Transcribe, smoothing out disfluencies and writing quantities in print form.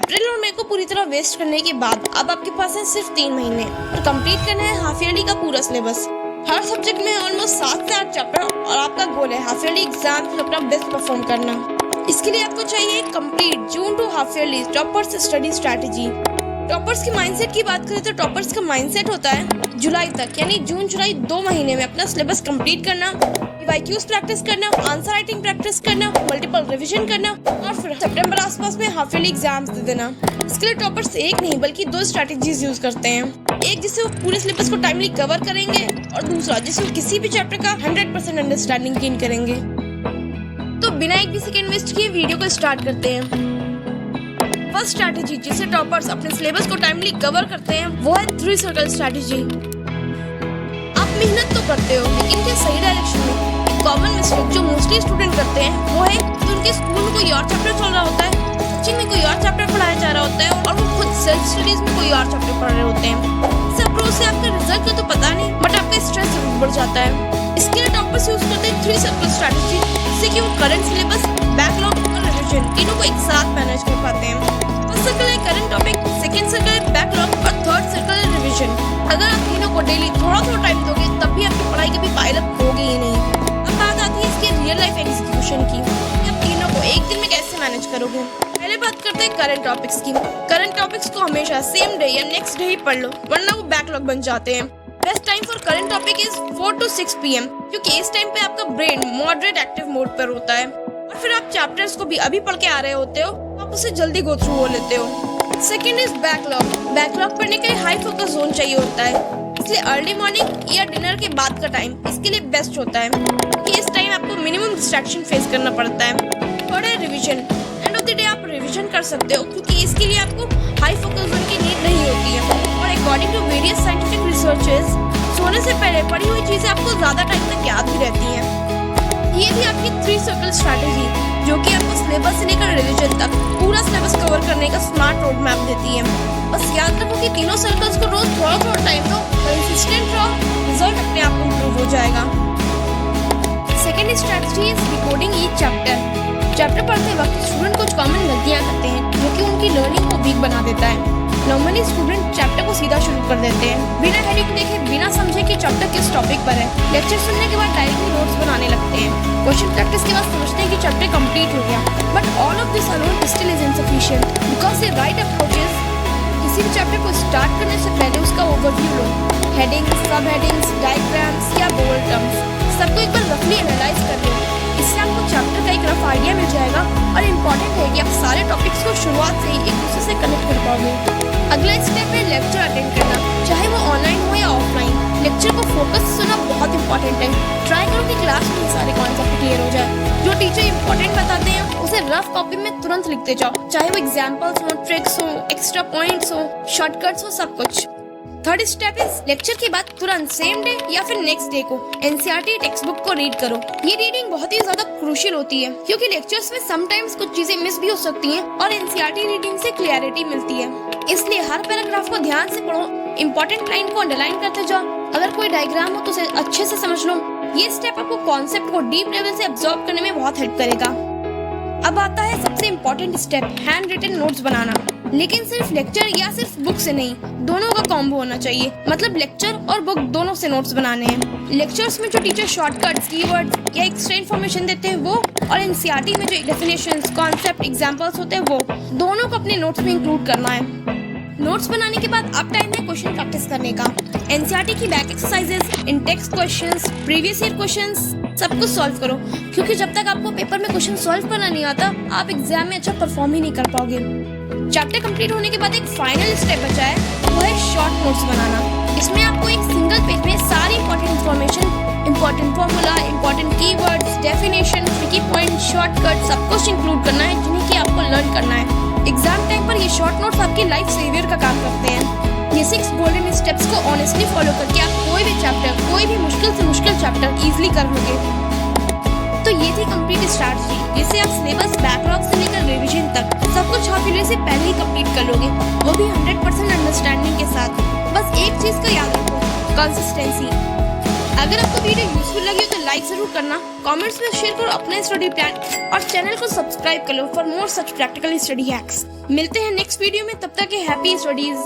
अप्रैल और मई को पूरी तरह वेस्ट करने के बाद अब आपके पास है सिर्फ 3 महीने और कंप्लीट करना है हाफ ईयरली का पूरा सिलेबस। हर सब्जेक्ट में ऑलमोस्ट 7 से 8 चैप्टर और आपका गोल है हाफ ईयरली एग्जाम में अपना बेस्ट परफॉर्म करना। इसके लिए आपको चाहिए complete June to half yearly toppers study strategy. Toppers के माइंडसेट की बात करें तो टॉपर्स का माइंडसेट होता है जुलाई तक, यानी जून जुलाई 2 महीने में अपना सिलेबस कंप्लीट करना, वाईक्यूज प्रैक्टिस करना, आंसर राइटिंग प्रैक्टिस करना, मल्टीपल रिवीजन करना और फिर सितंबर आसपास में हाफ ईयरली एग्जाम्स दे देना। इसके लिए टॉपर्स एक नहीं बल्कि 2 स्ट्रैटेजीज यूज करते हैं, एक जिससे वो पूरे सिलेबस को टाइमली कवर करेंगे और दूसरा जिससे वो किसी भी चैप्टर का 100% अंडरस्टैंडिंग गेन करेंगे। तो बिना एक भी सेकंड वेस्ट किए वीडियो को स्टार्ट करते हैं। फर्स्ट स्ट्रैटेजी जिससे टॉपर्स अपने सिलेबस को टाइमली कवर करते हैं वो है 3 सर्कल स्ट्रैटेजी। आप मेहनत तो करते हो लेकिन क्या सही डायरेक्शन में? एक कॉमन मिस्टेक जो मोस्टली स्टूडेंट करते हैं वो है कि उनके स्कूल में कोई और चैप्टर चल रहा होता है, कोचिंग में कोई और चैप्टर पढ़ाया जा रहा होता है और वो खुद सेल्फ स्टडीज में कोई और चैप्टर पढ़ रहे होते हैं। इस अप्रोच से आपके रिजल्ट का तो पता नहीं बट आपका स्ट्रेस जरूर बढ़ जाता है। इसके लिए टॉपर्स यूज करते हैं 3 सर्कल स्ट्रैटेजी, जिससे कि वो करंट सिलेबस, बैकलॉग और रिवीजन तीनों को एक साथ मैनेज कर पाते हैं। फर्स्ट सर्कल है करंट टॉपिक, सेकंड सर्कल है बैकलॉग और थर्ड सर्कल है रिवीजन। अगर आप तीनों को डेली थोड़ा टाइम दोगे तब भी आपकी पढ़ाई कभी पायलअप होगी ही नहीं। अब बात आती है इसके रियल लाइफ एग्जीक्यूशन की, आप तीनों को एक दिन में कैसे मैनेज करोगे। पहले बात करते हैं करंट टॉपिक्स की। करंट टॉपिक्स को हमेशा सेम डे या नेक्स्ट डे ही पढ़ लो वरना वो बैकलॉग बन जाते हैं। Best time for current topic is 4 to 6 PM क्योंकि इस टाइम पे आपका ब्रेन मॉडरेट एक्टिव मोड पर होता है और फिर आप चैप्टर्स को भी अभी पढ़ के आ रहे होते हो, आप उसे जल्दी गो थ्रू हो लेते हो। Second is backlog. बैकलॉग पढ़ने के लिए हाई फोकस जोन चाहिए होता है, इसलिए अर्ली मॉर्निंग या डिनर के बाद का टाइम इसके लिए बेस्ट होता है क्योंकि इस टाइम आपको मिनिमम डिस्ट्रैक्शन फेस करना पड़ता है। थर्ड है revision. End of the day आप रिवीजन कर सकते हो क्योंकि इसके लिए आपको हाई फोकस जोन की नीड नहीं होती है और according to various scientific researches सोने से पहले पढ़ी हुई चीजें आपको ज्यादा टाइम तक याद भी रहती हैं। ये थी आपकी 3 सर्कल स्ट्रैटेजी जो कि आपको सिलेबस से लेकर रिवीजन तक पूरा सिलेबस कवर करने का स्मार्ट रोड मैप देती है। बस याद रखो कि तीनों सर्कल्स को रोज थोड़ा टाइम दो, कंसिस्टेंट रहो, रिजल्ट अपने आप इम्प्रूव हो जाएगा। Second strategy is decoding each chapter. Chapter पढ़ते वक्त स्टूडेंट कुछ कॉमन गलतियां करते हैं जो कि उनकी लर्निंग को वीक बना देता है। नॉर्मली स्टूडेंट चैप्टर को सीधा शुरू कर देते हैं बिना हेडिंग देखे, बिना समझे कि चैप्टर किस टॉपिक पर है। लेक्चर सुनने के बाद डायरेक्टली नोट्स बनाने लगते हैं। क्वेश्चन प्रैक्टिस के बाद समझते हैं कि चैप्टर कंप्लीट हो गया, but all of this alone still is insufficient because the right approaches किसी भी चैप्टर को स्टार्ट करने से पहले उसका ओवरव्यू लो, हेडिंग्स, सब हेडिंग्स, डायग्राम्स या बोल्ड टर्म्स सबको एक बार रफली एनालाइज कर लो। इससे आपको चैप्टर का एक रफ आइडिया मिल जाएगा और इम्पोर्टेंट है कि आप सारे टॉपिक्स को शुरुआत से ही एक दूसरे से कनेक्ट कर पाओगे। अगला स्टेप है लेक्चर अटेंड करना, चाहे वो ऑनलाइन हो या ऑफलाइन। लेक्चर को फोकस से सुनना बहुत इंपॉर्टेंट है। ट्राई करो कि क्लास में सारे कॉन्सेप्ट क्लियर हो जाए। जो टीचर इंपॉर्टेंट बताते हैं उसे रफ कॉपी में तुरंत लिखते जाओ, चाहे वो एग्जाम्पल्स हो, ट्रिक्स हो, एक्स्ट्रा पॉइंट्स हो, शॉर्टकट्स हो, सब कुछ। थर्ड स्टेप इज लेक्चर के बाद तुरंत सेम डे या फिर नेक्स्ट डे को एनसीईआरटी टेक्स्ट बुक को रीड करो। ये रीडिंग बहुत ही ज्यादा क्रूशियल होती है क्योंकि लेक्चर्स में समटाइम्स कुछ चीजें मिस भी हो सकती हैं और एनसीईआरटी रीडिंग से क्लैरिटी मिलती है। इसलिए हर पैराग्राफ को ध्यान से पढ़ो, इंपॉर्टेंट लाइन को अंडरलाइन करते जाओ। अगर कोई डायग्राम हो तो उसे अच्छे से समझ लो। ये स्टेप आपको कॉन्सेप्ट को डीप लेवल से अब्सॉर्ब करने में बहुत हेल्प करेगा। अब आता है सबसे important step, hand written notes बनाना। लेकिन सिर्फ लेक्चर या सिर्फ बुक से नहीं, दोनों का कॉम्बो होना चाहिए। मतलब लेक्चर और बुक दोनों से नोट्स बनाने हैं। लेक्चर्स में जो टीचर शॉर्टकट्स, कीवर्ड्स या एक्स्ट्रा इन्फॉर्मेशन देते हैं वो, और एनसीईआरटी में जो डेफिनेशंस, कॉन्सेप्ट, एग्जांपल्स होते हैं वो, दोनों को अपने नोट्स में इंक्लूड करना है। नोट्स बनाने के बाद अब टाइम है क्वेश्चन प्रैक्टिस करने का। एनसीईआरटी की back exercises, in text questions, previous year questions सब कुछ सॉल्व करो क्योंकि जब तक आपको पेपर में क्वेश्चन सॉल्व करना नहीं आता आप एग्जाम में अच्छा परफॉर्म ही नहीं कर पाओगे। चैप्टर कंप्लीट होने के बाद एक फाइनल स्टेप बचा है, वो है शॉर्ट नोट्स बनाना। इसमें आपको एक सिंगल पेज में सारी important information, important formula, important keywords, definition, tricky point, shortcut सब कुछ इंक्लूड करना है जिन्हें कि आपको लर्न करना है। एग्जाम टाइम पर ये शॉर्ट नोट्स आपकी लाइफ सेवियर का काम करते हैं। ये 6 गोल्डन स्टेप्स को ऑनेस्टली फॉलो करके आप कोई भी चैप्टर, कोई भी मुश्किल से मुश्किल चैप्टर इजीली कर लोगे। तो ये थी कंप्लीट स्ट्रैटेजी जिससे आप सिलेबस, बैकलॉग से लेकर रिवीजन तक सब कुछ हाफ ईयर से पहले ही कंप्लीट कर लोगे, वो भी 100% अंडरस्टैंडिंग के साथ। बस एक चीज का याद रखो, कंसिस्टेंसी। अगर आपको वीडियो यूजफुल लगी हो तो लाइक जरूर करना, कमेंट्स में शेयर करो अपने स्टडी प्लान और चैनल को सब्सक्राइब कर लो for more such practical study hacks. मिलते हैं नेक्स्ट वीडियो में, तब तक के हैप्पी स्टडीज।